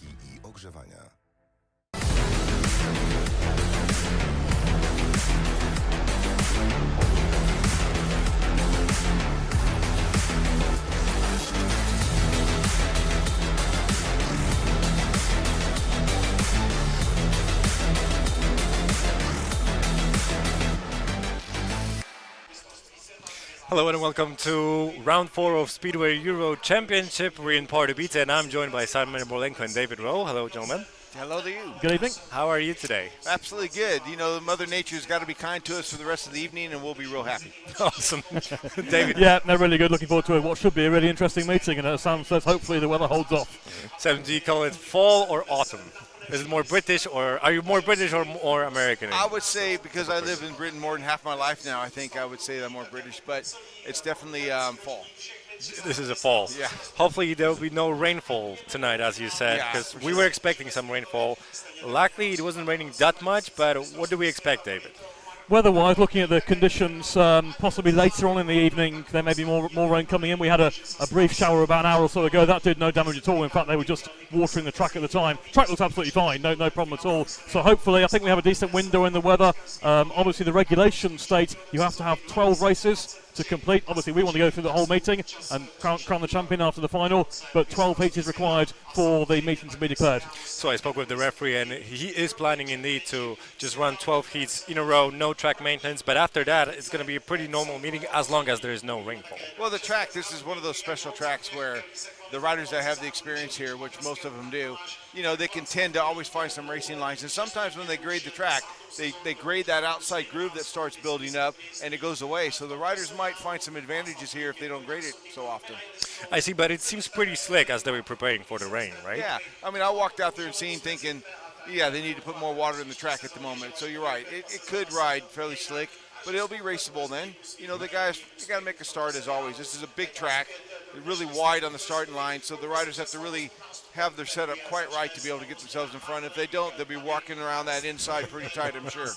i ogrzewania. Hello and welcome to round 4 of Speedway Euro Championship. We're in Pardubice and I'm joined by Simon Borlenko and David Rowe. Hello, gentlemen. Hello to you. Good evening. How are you today? Absolutely good. You know, Mother Nature's got to be kind to us for the rest of the evening, and we'll be real happy. Awesome. David? Yeah, no, really good. Looking forward to what should be a really interesting meeting. And as Sam says, hopefully the weather holds off. Sam, do you call it fall or autumn? Is it more British, or are you more British or more American? I would say, because I live in Britain more than half my life now, I think I would say that I'm more British, but it's definitely fall. This is a fall. Yeah. Hopefully there will be no rainfall tonight, as you said, Yeah, because for we sure. were expecting some rainfall. Luckily, it wasn't raining that much, but what do we expect, David? Weather-wise, looking at the conditions, possibly later on in the evening, there may be more rain coming in. We had a brief shower about an hour or so ago. That did no damage at all. In fact, they were just watering the track at the time. Track looks absolutely fine, no problem at all. So hopefully, I think we have a decent window in the weather. Obviously, the regulations state you have to have 12 races to complete. Obviously, we want to go through the whole meeting and crown the champion after the final, but 12 heats is required for the meeting to be declared. So I spoke with the referee, and he is planning indeed to just run 12 heats in a row, no track maintenance, but after that, it's going to be a pretty normal meeting as long as there is no rainfall. Well, the track, this is one of those special tracks where the riders that have the experience here, which most of them do, you know, they can tend to always find some racing lines. And sometimes when they grade the track, they grade that outside groove that starts building up and it goes away. So the riders might find some advantages here if they don't grade it so often. I see, but it seems pretty slick as they were preparing for the rain, right? Yeah, I mean, I walked out there and seen thinking, yeah, they need to put more water in the track at the moment. So you're right, it could ride fairly slick, but it'll be raceable then. You know, the guys, you got to make a start as always. This is a big track, really wide on the starting line, so the riders have to really have their setup quite right to be able to get themselves in front. If they don't, they'll be walking around that inside pretty tight, I'm sure.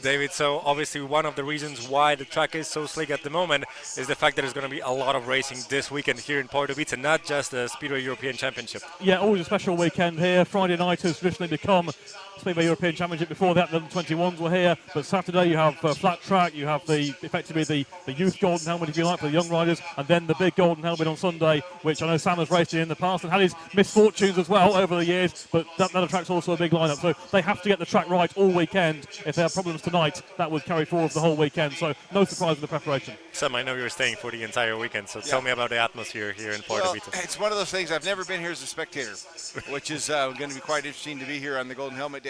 David, so obviously one of the reasons why the track is so slick at the moment is the fact that there's going to be a lot of racing this weekend here in Pardubice, and not just the Speedway European Championship. Yeah, always a special weekend here. Friday night has traditionally become Speedway European Championship. Before that, the 21s were here, but Saturday you have flat track, you have effectively the youth golden helmet, if you like, for the young riders, and then the big golden helmet on Sunday, which I know Sam has raced in the past and had his misfortunes as well over the years, but that attracts also a big lineup. So they have to get the track right all weekend. If they have problems tonight, that would carry forward the whole weekend. So no surprise in the preparation. Sam, I know you were staying for the entire weekend, so tell me about the atmosphere here in Pardubice. Well, it's one of those things. I've never been here as a spectator, which is going to be quite interesting to be here on the Golden Helmet Day.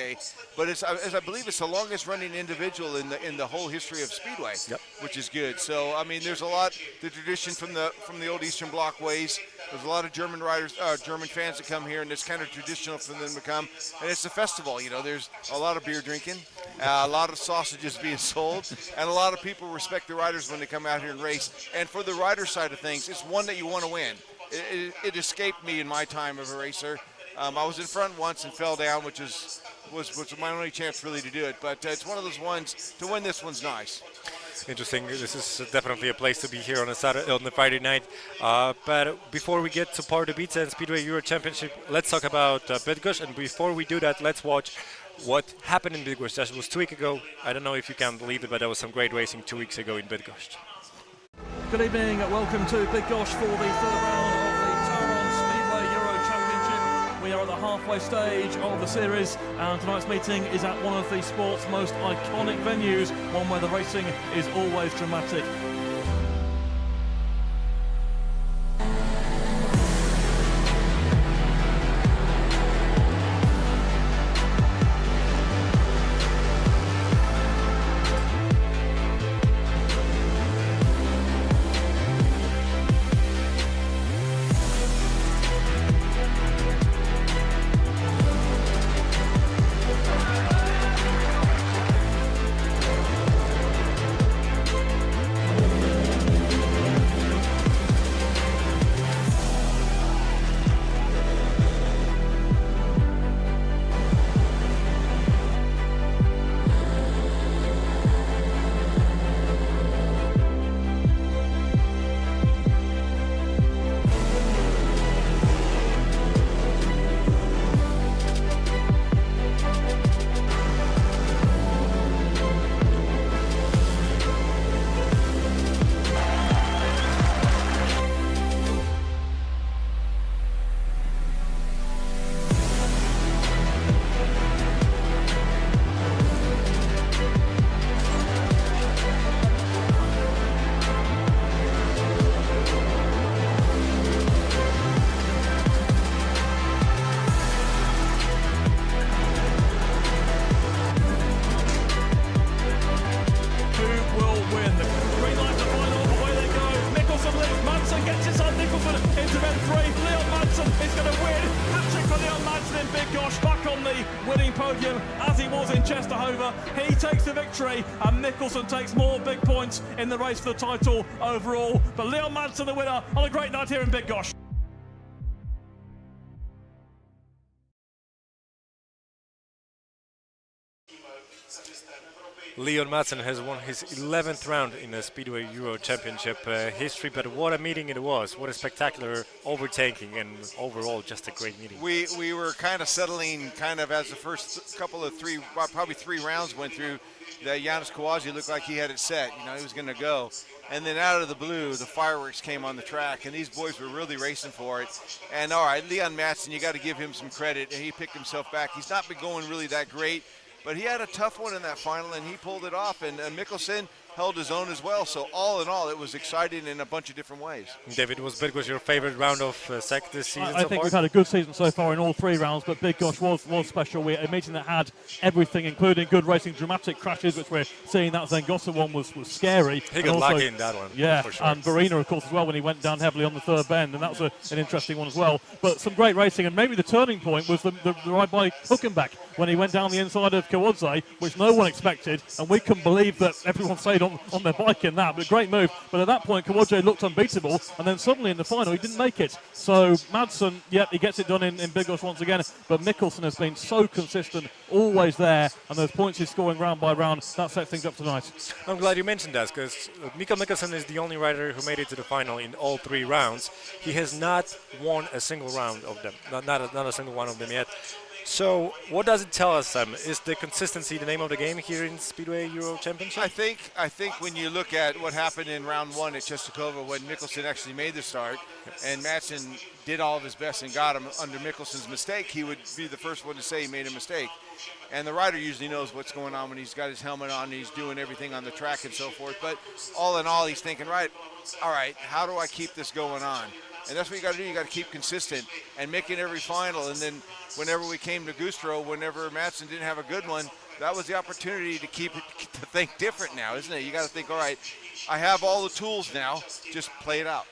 But it's, as I believe, it's the longest running individual in the whole history of Speedway, which is good. So I mean, there's a lot. The tradition from the old Eastern Bloc ways. There's a lot of German riders, German fans that come here, and it's kind of traditional for them to come. And it's a festival. You know, there's a lot of beer drinking, a lot of sausages being sold, and a lot of people respect the riders when they come out here and race. And for the rider side of things, it's one that you want to win. It escaped me in my time of a racer. I was in front once and fell down, which was my only chance really to do it. But it's one of those ones, to win this one's nice. Interesting. This is definitely a place to be here on the Friday night. But before we get to Pardubice and Speedway Euro Championship, let's talk about Bydgoszcz. And before we do that, let's watch what happened in Bydgoszcz. That was 2 weeks ago. I don't know if you can believe it, but there was some great racing 2 weeks ago in Bydgoszcz. Good evening, welcome to Bydgoszcz for the third round of the TAURON Speedway Euro Championship. We are at the halfway stage of the series, and tonight's meeting is at one of the sport's most iconic venues, one where the racing is always dramatic. Bydgoszcz back on the winning podium as he was in Chesterhover. He takes the victory and Michelsen takes more big points in the race for the title overall. But Leon Madsen the winner on a great night here in Bydgoszcz. Leon Madsen has won his 11th round in the Speedway Euro Championship history, but what a meeting it was. What a spectacular overtaking, and overall just a great meeting. We were kind of settling kind of as the first couple of probably three rounds went through, that Janis Kowalski looked like he had it set. You know, he was going to go. And then out of the blue, the fireworks came on the track, and these boys were really racing for it. And all right, Leon Madsen, you got to give him some credit, and he picked himself back. He's not been going really that great, but he had a tough one in that final, and he pulled it off. And Michelsen held his own as well. So all in all, it was exciting in a bunch of different ways. David, was Bydgoszcz your favorite round of SEC this season I so think far? we've had a good season so far in all three rounds, but Bydgoszcz was special. A meeting that had everything, including good racing, dramatic crashes, which we're seeing. That Zengosa one was scary. He got lucky in that one. Yeah, for sure. and Verena, of course, as well, when he went down heavily on the third bend, and that was an interesting one as well. But some great racing, and maybe the turning point was the ride by Hülkenberg when he went down the inside of Kowalski, which no one expected, and we couldn't believe that everyone stayed on their bike in that. But a great move. But at that point, Kowalski looked unbeatable, and then suddenly in the final, he didn't make it. So Madsen, yep, he gets it done in Bydgoszcz once again. But Michelsen has been so consistent, always there, and those points he's scoring round by round, that sets things up tonight. I'm glad you mentioned that, because Mikael Michelsen is the only rider who made it to the final in all three rounds. He has not won a single round of them, not a single one of them yet. So what does it tell us, Sam? Is the consistency the name of the game here in Speedway Euro Championship? I think when you look at what happened in round one at Chesterhover when Michelsen actually made the start, and Madsen did all of his best and got him under Michelsen's mistake, he would be the first one to say he made a mistake. And the rider usually knows what's going on when he's got his helmet on and he's doing everything on the track and so forth. But all in all, he's thinking, all right, how do I keep this going on? And that's what you got to do. You got to keep consistent and making every final. And then whenever we came to Gustro, whenever Madsen didn't have a good one, that was the opportunity to to think different now, isn't it? You got to think, all right, I have all the tools now, just play it out.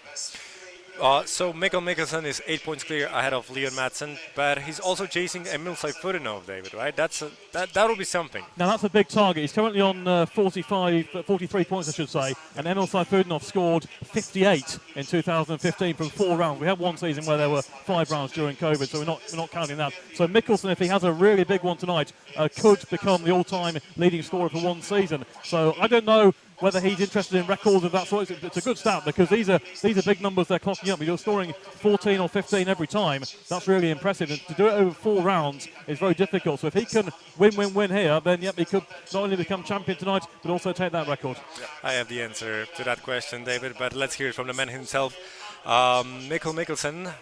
So Mikael Michelsen is 8 points clear ahead of Leon Madsen, but he's also chasing Emil Sayfutdinov, David, right? That'll be something. Now that's a big target. He's currently on 43 points, I should say, and Emil Sayfutdinov scored 58 in 2015 from 4 rounds. We had one season where there were 5 rounds during COVID, so we're not counting that. So Michelsen, if he has a really big one tonight, could become the all-time leading scorer for one season. So I don't know whether he's interested in records of that sort. It's a good stat because these are big numbers they're clocking up. You're scoring 14 or 15 every time. That's really impressive. And to do it over 4 rounds is very difficult. So if he can win here, then yep, he could not only become champion tonight, but also take that record. I have the answer to that question, David, but let's hear it from the man himself. Mikael Michelsen.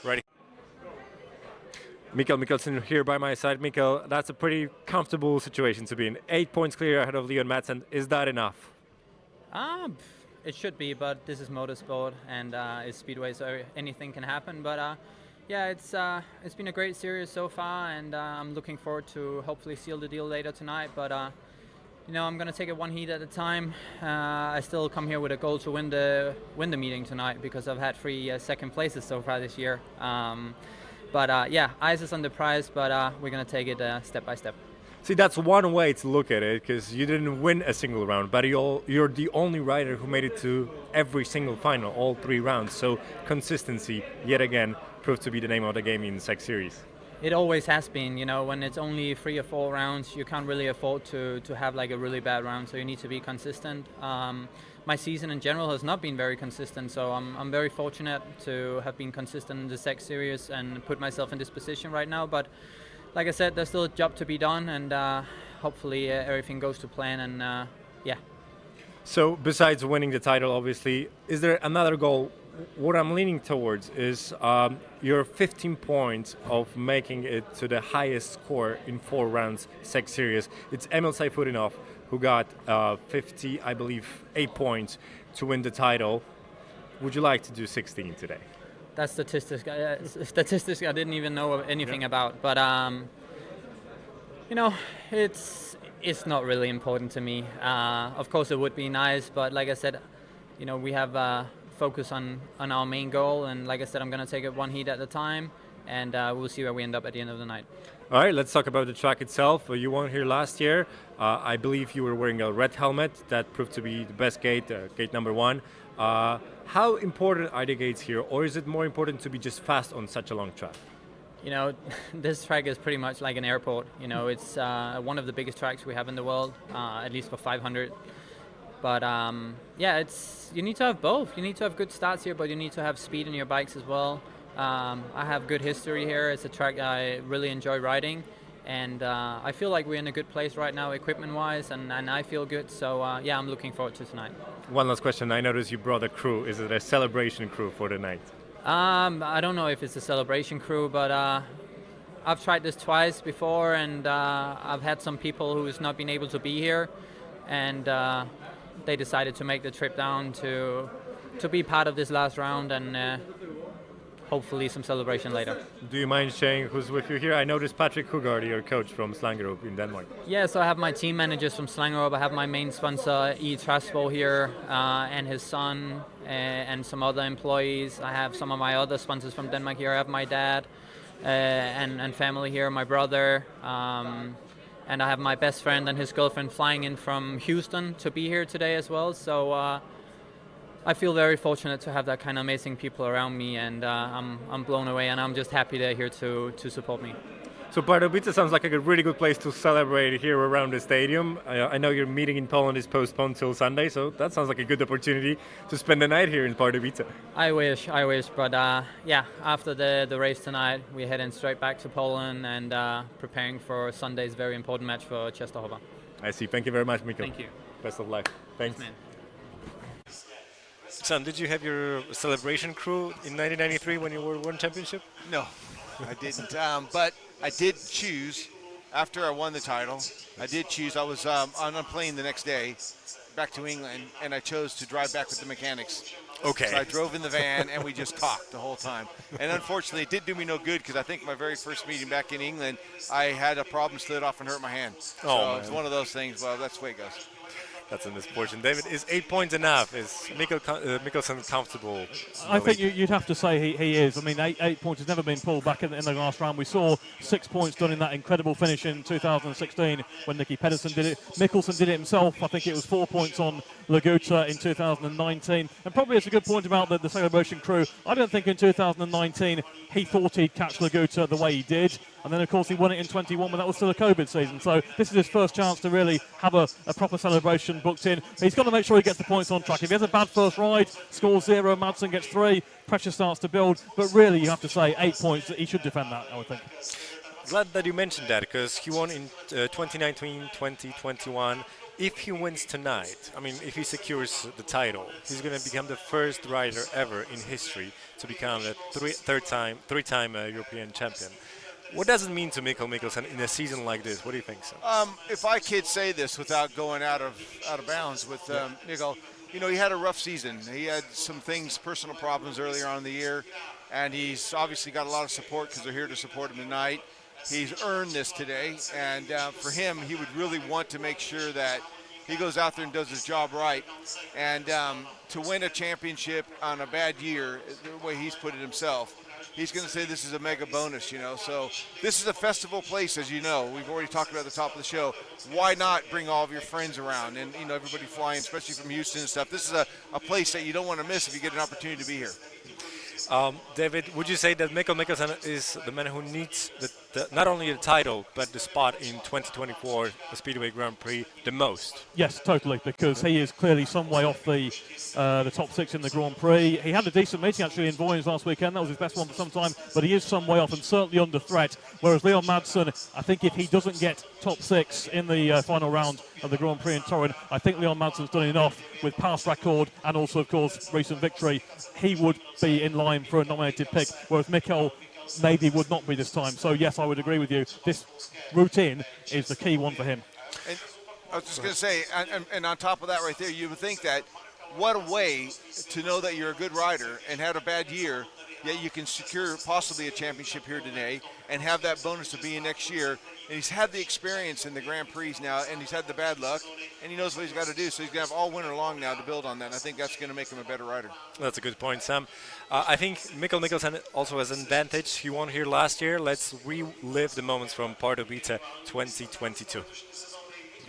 Ready? Mikael Michelsen here by my side. Mikael, that's a pretty comfortable situation to be in. 8 points clear ahead of Leon Madsen. Is that enough? It should be, but this is motorsport and it's speedway, so anything can happen. But yeah, it's been a great series so far, and I'm looking forward to hopefully seal the deal later tonight. But you know, I'm gonna take it one heat at a time. I still come here with a goal to win the meeting tonight because I've had 3 second places so far this year. But yeah, ice is on the prize, but we're going to take it step by step. See, that's one way to look at it, because you didn't win a single round, but you're the only rider who made it to every single final, all 3 rounds. So consistency, yet again, proved to be the name of the game in the SEC Series. It always has been. You know, when it's only 3 or 4 rounds, you can't really afford to have like a really bad round, so you need to be consistent. My season in general has not been very consistent, so I'm very fortunate to have been consistent in the SEC Series and put myself in this position right now. But like I said, there's still a job to be done, and hopefully everything goes to plan, and yeah. So besides winning the title, obviously, is there another goal? What I'm leaning towards is your 15 points of making it to the highest score in 4 rounds SEC Series. It's Emil Sayfutdinov who got 50, I believe, 8 points to win the title. Would you like to do 16 today? That's statistics I didn't even know anything about. But you know, it's not really important to me. Of course, it would be nice, but like I said, you know, we have focus on our main goal, and like I said, I'm going to take it one heat at a time. and we'll see where we end up at the end of the night. All right, let's talk about the track itself. You won here last year. I believe you were wearing a red helmet. That proved to be the best gate, gate number 1. How important are the gates here, or is it more important to be just fast on such a long track? You know, this track is pretty much like an airport. You know, it's one of the biggest tracks we have in the world, at least for 500. But yeah, you need to have both. You need to have good starts here, but you need to have speed in your bikes as well. I have good history here. It's a track I really enjoy riding, and I feel like we're in a good place right now equipment-wise, and I feel good. So yeah, I'm looking forward to tonight. One last question. I noticed you brought a crew. Is it a celebration crew for the night? I don't know if it's a celebration crew, but I've tried this twice before, and I've had some people who's not been able to be here, and they decided to make the trip down to be part of this last round, and hopefully some celebration later. Do you mind sharing who's with you here? I noticed Patrick Hugard, your coach from Slangerup in Denmark. Yeah, so I have my team managers from Slangerup. I have my main sponsor, E. Trasbo here, and his son, and some other employees. I have some of my other sponsors from Denmark here. I have my dad and family here, my brother, and I have my best friend and his girlfriend flying in from Houston to be here today as well. So I feel very fortunate to have that kind of amazing people around me, and I'm blown away, and I'm just happy they're here to support me. So Pardubice sounds like a really good place to celebrate here around the stadium. I know your meeting in Poland is postponed till Sunday, so that sounds like a good opportunity to spend the night here in Pardubice. I wish, but yeah, after the race tonight, we're heading straight back to Poland and preparing for Sunday's very important match for Częstochowa. I see. Thank you very much, Mikkel. Thank you. Best of luck. Thanks. Man. Sam, did you have your celebration crew in 1993 when you were World Championship? No, I didn't. But I did choose, after I won the title, I was on a plane the next day back to England, and I chose to drive back with the mechanics. Okay. So I drove in the van, and we just talked the whole time. And unfortunately, it did do me no good, because I think my very first meeting back in England, I had a problem, slid off, and hurt my hand. So it's one of those things. Well, that's the way it goes. That's a misfortune. David, is 8 points enough? Is Michelsen comfortable? I think you'd have to say he is. I mean, eight points has never been pulled back in the last round. We saw 6 points done in that incredible finish in 2016 when Nicky Pedersen did it. Michelsen did it himself. I think it was 4 points on Laguta in 2019. And probably it's a good point about the celebration crew. I don't think in 2019 he thought he'd catch Laguta the way he did. And then, of course, he won it in 21, but that was still a COVID season. So this is his first chance to really have a proper celebration booked in. He's got to make sure he gets the points on track. If he has a bad first ride, scores 0, Madsen gets 3, pressure starts to build. But really, you have to say 8 points. He should defend that, I would think. Glad that you mentioned that, because he won in 2019, 2021. If he wins tonight, I mean, if he secures the title, he's going to become the first rider ever in history to become the three-time European champion. What does it mean to Mikkel Michelsen in a season like this? What do you think, so? If I could say this without going out of bounds with Mikkel, you know, he had a rough season. He had some personal problems earlier on in the year, and he's obviously got a lot of support because they're here to support him tonight. He's earned this today, and for him, he would really want to make sure that he goes out there and does his job right. And to win a championship on a bad year, the way he's put it himself, he's going to say this is a mega bonus, you know. So this is a festival place, as you know. We've already talked about at the top of the show. Why not bring all of your friends around and, you know, everybody flying, especially from Houston and stuff. This is a place that you don't want to miss if you get an opportunity to be here. David, would you say that Mikkel Michelsen is the man who needs not only the title, but the spot in 2024 the Speedway Grand Prix the most? Yes, totally, because he is clearly some way off the top 6 in the Grand Prix. He had a decent meeting actually in Voyens last weekend. That was his best one for some time, but he is some way off and certainly under threat. Whereas Leon Madsen, I think if he doesn't get top 6 in the final round of the Grand Prix in Torun, I think Leon Madsen's done enough with past record and also, of course, recent victory. He would be in line for a nominated pick, whereas Mikkel maybe would not be this time. So, yes, I would agree with you. This routine is the key one for him. And I was just going to say, and on top of that right there, you would think that what a way to know that you're a good rider and had a bad year. yet you can secure possibly a championship here today and have that bonus of being next year. And he's had the experience in the Grand Prix now, and he's had the bad luck, and he knows what he's got to do. So he's going to have all winter long now to build on that. And I think that's going to make him a better rider. That's a good point, Sam. I think Mikkel Michelsen also has an advantage. He won here last year. Let's relive the moments from Pardubice 2022.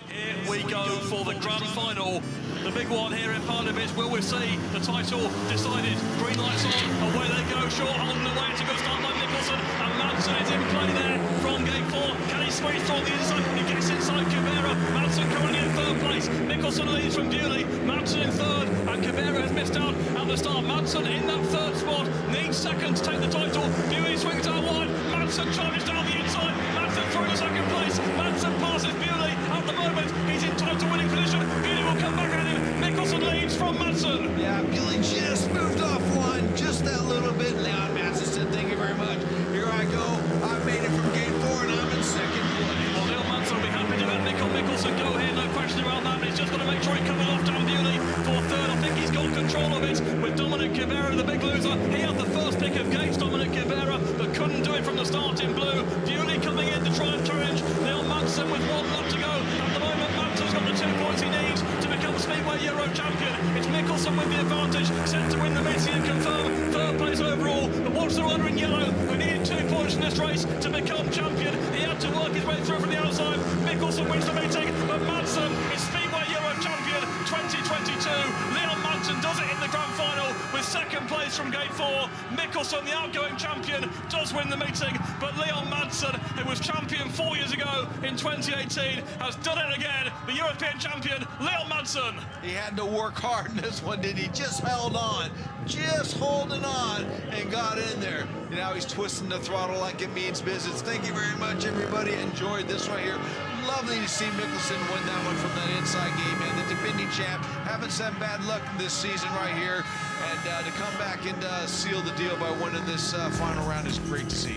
Here we go for the grand final. The big one here in Pardubice. Will we see the title decided? Green lights on, away they go. Short holding away. It's a good start by Michelsen. And Madsen is in play there from gate 4. Can he squeeze through on the inside? He gets inside Cabera. Madsen currently in third place. Michelsen leads from Bewley. Madsen in third. And Cabera has missed out at the start. Madsen in that third spot. Needs second to take the title. Bewley swings out wide. Madsen charges down the inside. Madsen through to second place. Madsen passes Bewley. At the moment, he's in title winning position. Bewley will come back at him. Michelsen leads from Madsen. Yeah, Bewley just moved off one, just that little bit. Leon Madsen said, thank you very much. Here I go. I made it from gate 4 and I'm in second place. Well, Leon Madsen will be happy to let Mikkel Michelsen go here, no question around that. But he's just got to make sure he covers off Dan Bewley for third. I think he's got control of it with Dominic Cabera, the big loser. He had the first pick of gates, Dominic Cabera, but couldn't do it from the start in blue. Bewley coming in to try and challenge Leon Madsen with 1 lap to go. At the moment, Madsen's got the 2 points he needs to become Speedway Euro champion. It's Michelsen with the advantage, set to win the meeting and confirm third place overall. But what's the runner in yellow? We needed 2 points in this race to become champion. He had to work his way through from the outside. Michelsen wins the meeting, but Madsen is Speedway Euro champion 2022. Leon Madsen does it in the grand final with second place from gate 4. Michelsen, the outgoing champion, does win the meeting, but Leon Madsen, who was champion 4 years ago in 2018, has done it again. The European champion, Leon Madsen. He had to work hard in this one, did he? Just held on, just holding on, and got in there. Now he's twisting the throttle like it means business. Thank you very much, everybody. Enjoyed this right here. Lovely to see Michelsen win that one from that inside game, man. The defending champ, having some bad luck this season right here, and to come back and seal the deal by winning this final round is great to see.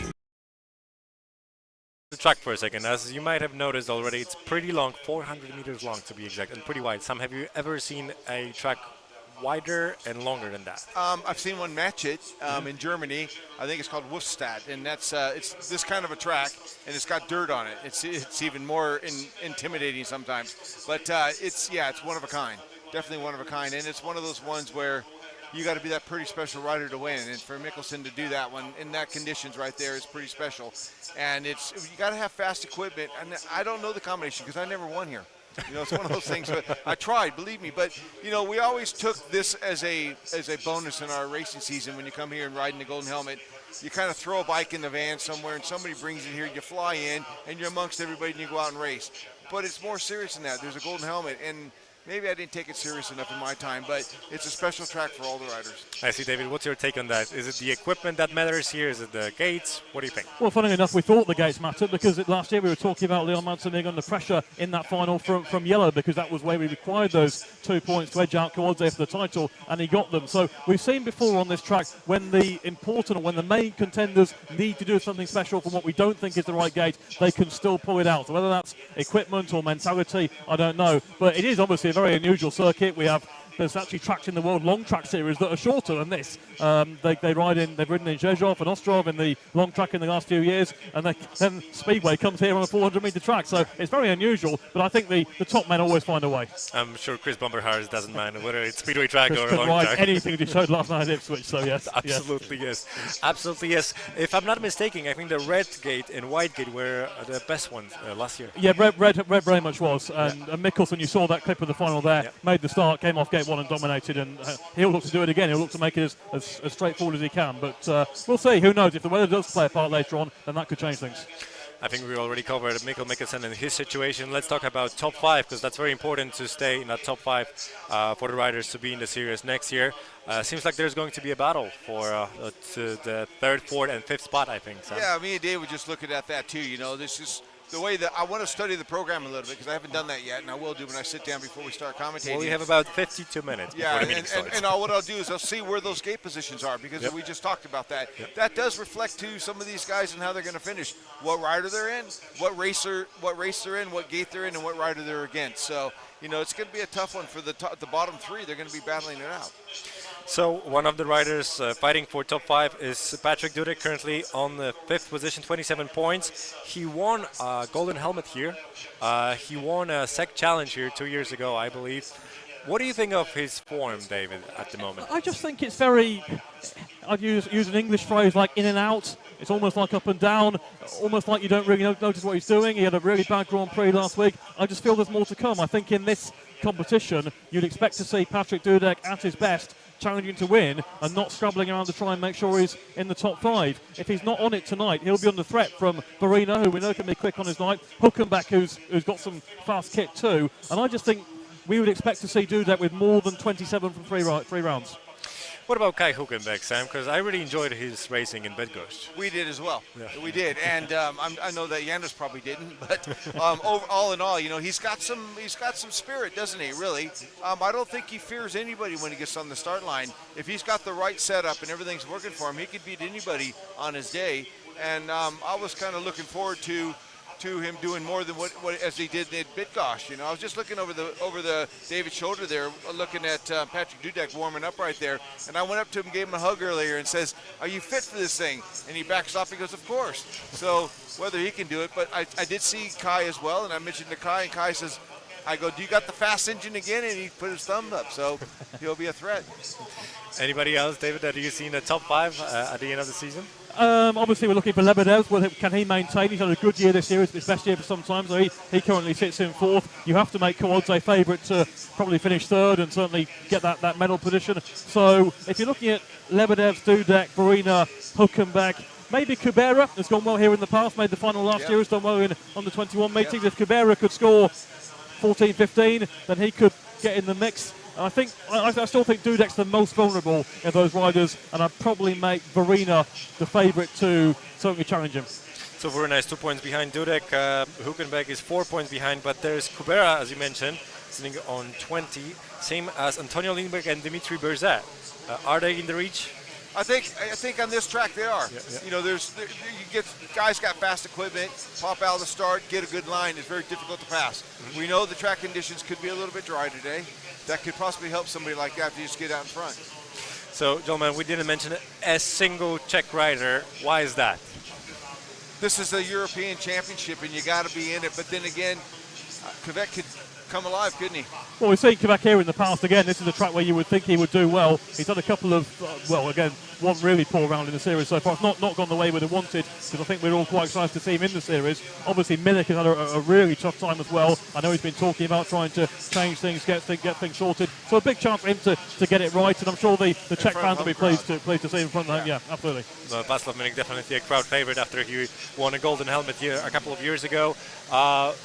The track for a second. As you might have noticed already, it's pretty long, 400 meters long to be exact, and pretty wide. Sam, have you ever seen a track wider and longer than that? I've seen one match it in Germany. I think it's called Wolfstadt, and that's it's this kind of a track, and it's got dirt on it. It's even more intimidating sometimes. But it's one of a kind, definitely one of a kind, and it's one of those ones where you got to be that pretty special rider to win, and for Michelsen to do that one in that conditions right there is pretty special. And you got to have fast equipment, and I don't know the combination because I never won here. You know, it's one of those things. But I tried, believe me. But you know, we always took this as a bonus in our racing season. When you come here and ride in the Golden Helmet, you kind of throw a bike in the van somewhere, and somebody brings it here. You fly in, and you're amongst everybody, and you go out and race. But it's more serious than that. There's a Golden Helmet, and maybe I didn't take it serious enough in my time, but it's a special track for all the riders. I see, David. What's your take on that? Is it the equipment that matters here? Is it the gates? What do you think? Well, funny enough, we thought the gates mattered because last year we were talking about Leon Madsen being under pressure in that final from yellow because that was where we required those 2 points to edge out Kawadzee for the title, and he got them. So we've seen before on this track when the important or when the main contenders need to do something special from what we don't think is the right gate, they can still pull it out. So whether that's equipment or mentality, I don't know. But it is obviously a very unusual circuit. There's actually tracks in the World Long Track Series that are shorter than this. They've ridden in Rzeszów and Ostrov in the long track in the last few years, and then Speedway comes here on a 400-meter track. So it's very unusual, but I think the top men always find a way. I'm sure Chris Bomberhars doesn't mind whether it's Speedway track Chris or could long ride track. anything he showed last night at Ipswich, so yes. Absolutely yes. Absolutely yes. If I'm not mistaken, I think the red gate and white gate were the best ones last year. Yeah, red very much was. And Michelsen, you saw that clip of the final there, made the start, came off gate 1 and dominated, and he'll look to do it again. He'll look to make it as straightforward as he can. But we'll see. Who knows? If the weather does play a part later on, then that could change things. I think we already covered Mikkel Michelsen and his situation. Let's talk about top 5, because that's very important to stay in that top 5 for the riders to be in the series next year. Seems like there's going to be a battle for the 3rd, 4th, and 5th spot, I think. Sam. Yeah, me and Dave were just looking at that too. You know, this is the way that I want to study the program a little bit because I haven't done that yet, and I will do when I sit down before we start commentating. Well, we have about 52 minutes before the meeting starts. And what I'll do is I'll see where those gate positions are because we just talked about that. That does reflect to some of these guys and how they're going to finish, what rider they're in, what race they're in, what gate they're in, and what rider they're against. So, you know, it's going to be a tough one for the bottom 3. They're going to be battling it out. So one of the riders fighting for top 5 is Patrick Dudek, currently on the 5th position, 27 points. He won a golden helmet here. He won a SEC challenge here 2 years ago, I believe. What do you think of his form, David, at the moment? I just think it's very, I'd use an English phrase like in and out. It's almost like up and down, almost like you don't really notice what he's doing. He had a really bad Grand Prix last week. I just feel there's more to come. I think in this competition, you'd expect to see Patrick Dudek at his best, challenging to win and not scrabbling around to try and make sure he's in the top 5. If he's not on it tonight, he'll be under threat from Verina, who we know can be quick on his night, Hülkenberg, who's got some fast kit too. And I just think we would expect to see Dudek with more than 27 from three rounds. What about Kai Hülkenberg, Sam? Because I really enjoyed his racing in Bydgoszcz. We did as well. Yeah. We did, and I know that Janus probably didn't, but all in all, he's got some spirit, doesn't he? Really, I don't think he fears anybody when he gets on the start line. If he's got the right setup and everything's working for him, he could beat anybody on his day. And I was kind of looking forward to him doing more than what as he did at Bydgoszcz. I was just looking over the David's shoulder there, looking at Patrick Dudek warming up right there, and I went up to him, gave him a hug earlier, and says, "Are you fit for this thing?" And he backs off. He goes, "Of course." So whether he can do it, but I did see Kai as well, and I mentioned to Kai, and Kai says, I go, "Do you got the fast engine again?" And he put his thumb up, so he'll be a threat. Anybody else, David, that you see in the top 5 at the end of the season? Obviously, we're looking for Lebedev. Well, can he maintain? He's had a good year this year. It's his best year for some time, so he currently sits in 4th. You have to make Kowalczyk favourite to probably finish 3rd and certainly get that medal position. So if you're looking at Lebedev, Dudek, Verina, Hülkenberg, maybe Kubera has gone well here in the past, made the final last year, has done well in on the 21 meetings. If Kubera could score 14, 15, then he could get in the mix. I still think Dudek's the most vulnerable of those riders, and I'd probably make Verina the favourite to certainly challenge him. So Verina is 2 points behind Dudek. Hülkenberg is 4 points behind, but there's Kubera, as you mentioned, sitting on 20, same as Antonio Lindbergh and Dimitri Berzat. Are they in the reach? I think on this track they are. You get guys got fast equipment, pop out of the start, get a good line. It's very difficult to pass. We know the track conditions could be a little bit dry today. That could possibly help somebody like that if you just get out in front. So, gentlemen, we didn't mention a single Czech rider. Why is that? This is a European Championship, and you got to be in it. But then again, Kvek could come alive, couldn't he? Well, we've seen Kvek here in the past. Again, this is a track where you would think he would do well. He's had a couple of, one really poor round in the series so far. It's not gone the way we would have wanted, because I think we're all quite excited to see him in the series. Obviously, Milik has had a really tough time as well. I know he's been talking about trying to change things, get things sorted. So a big chance for him to get it right, and I'm sure the Czech fans will be pleased to see him in front of him. Yeah, absolutely. Well, Václav Milik definitely a crowd favorite after he won a golden helmet here a couple of years ago.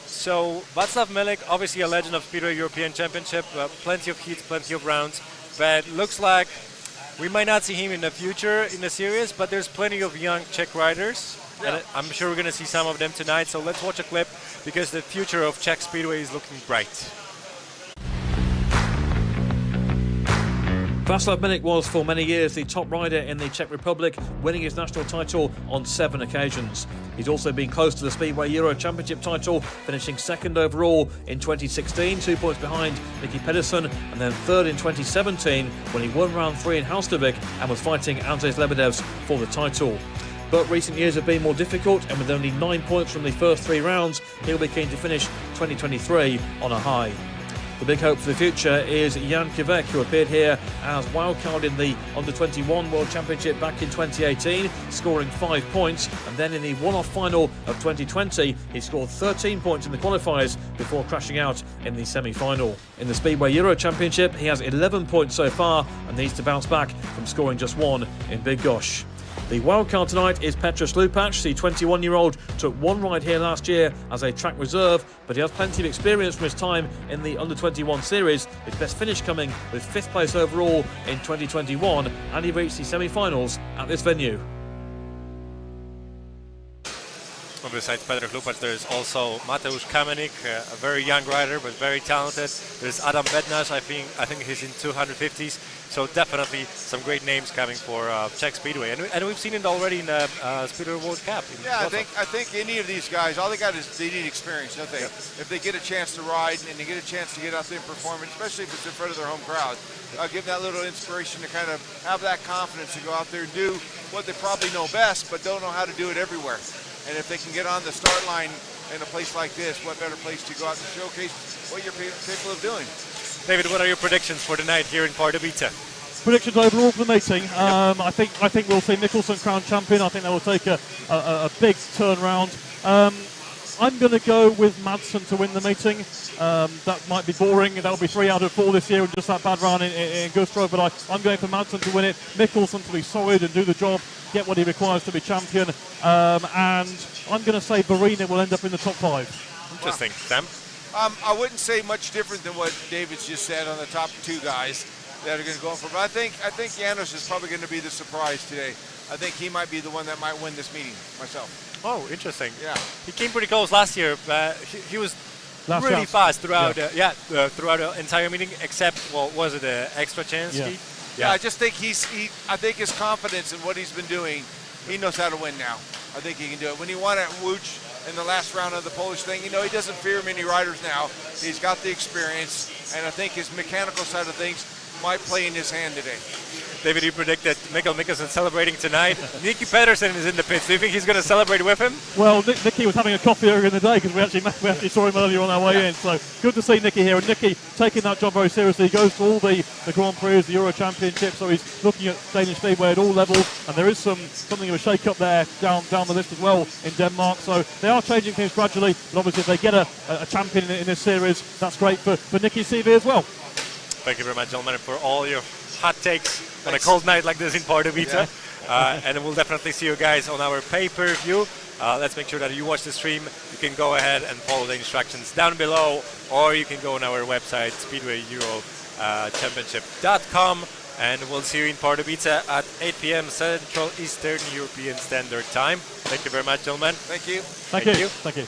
So Václav Milik, obviously a legend of Speedway European Championship, plenty of heats, plenty of rounds, but looks like we might not see him in the future in the series, but there's plenty of young Czech riders, and I'm sure we're going to see some of them tonight. So let's watch a clip, because the future of Czech Speedway is looking bright. Václav Milik was for many years the top rider in the Czech Republic, winning his national title on 7 occasions. He's also been close to the Speedway Euro Championship title, finishing 2nd overall in 2016, 2 points behind Nicky Pedersen, and then 3rd in 2017 when he won round 3 in Halstavik and was fighting Andrzej Lebedev's for the title. But recent years have been more difficult, and with only 9 points from the first 3 rounds, he'll be keen to finish 2023 on a high. The big hope for the future is Jan Kvek, who appeared here as wildcard in the Under-21 World Championship back in 2018, scoring 5 points, and then in the one-off final of 2020, he scored 13 points in the qualifiers before crashing out in the semi-final. In the Speedway Euro Championship, he has 11 points so far and needs to bounce back from scoring just 1 in Bydgoszcz. The wildcard tonight is Petr Slupac. The 21-year-old took 1 ride here last year as a track reserve, but he has plenty of experience from his time in the Under-21 series, his best finish coming with 5th place overall in 2021, and he reached the semi-finals at this venue. Besides Petr Hlupac, there is also Mateusz Kamenik, a very young rider but very talented. There's Adam Bednarz, I think he's in 250s. So definitely some great names coming for Czech Speedway, and we've seen it already in the Speedway World Cup. Yeah, I think any of these guys, all they got is they need experience, don't they? Yep. If they get a chance to ride and they get a chance to get out there and perform, especially if it's in front of their home crowd, give them that little inspiration to kind of have that confidence to go out there and do what they probably know best, but don't know how to do it everywhere. And if they can get on the start line in a place like this, what better place to go out and showcase what you're capable of doing? David, what are your predictions for the night here in Pardubice? Predictions overall for the meeting. I think we'll see Michelsen crowned champion. I think that will take a big turnaround. I'm going to go with Madsen to win the meeting. That might be boring. That'll be 3 out of 4 this year with just that bad run in Güstrow, but I'm going for Madsen to win it. Michelsen to be solid and do the job, get what he requires to be champion. And I'm going to say Barina will end up in the top 5. Interesting. Sam? I wouldn't say much different than what David's just said on the top 2 guys that are going to go for. But I think Janos is probably going to be the surprise today. I think he might be the one that might win this meeting myself. Oh, interesting. Yeah. He came pretty close last year. He was really fast throughout throughout the entire meeting, except, well, was it an extra chance? Yeah, I just think I think his confidence in what he's been doing, he knows how to win now. I think he can do it. When he won at Łódź in the last round of the Polish thing, he doesn't fear many riders now. He's got the experience, and I think his mechanical side of things might play in his hand today. David, you predict that Mikkel Mikkelsen celebrating tonight. Nicky Pedersen is in the pits. Do you think he's going to celebrate with him? Well, Nicky was having a coffee earlier in the day because we actually saw him earlier on our way in. So good to see Nicky here. And Nicky taking that job very seriously. He goes to all the Grand Prix, the Euro Championship. So he's looking at Danish Speedway at all levels. And there is something of a shake-up there down the list as well in Denmark. So they are changing things gradually. But obviously, if they get a champion in this series, that's great for Nicky's CV as well. Thank you very much, gentlemen, for all your hot takes on a cold night like this in Pardubice. And we'll definitely see you guys on our pay-per-view. Let's make sure that you watch the stream. You can go ahead and follow the instructions down below, or you can go on our website, Speedway Euro Championship.com, and we'll see you in Pardubice at 8 p.m. Central Eastern European Standard Time. Thank you very much, gentlemen. Thank you. Thank you. Thank you.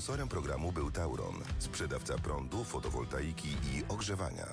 Sponsorem programu był TAURON, sprzedawca prądu, fotowoltaiki i ogrzewania.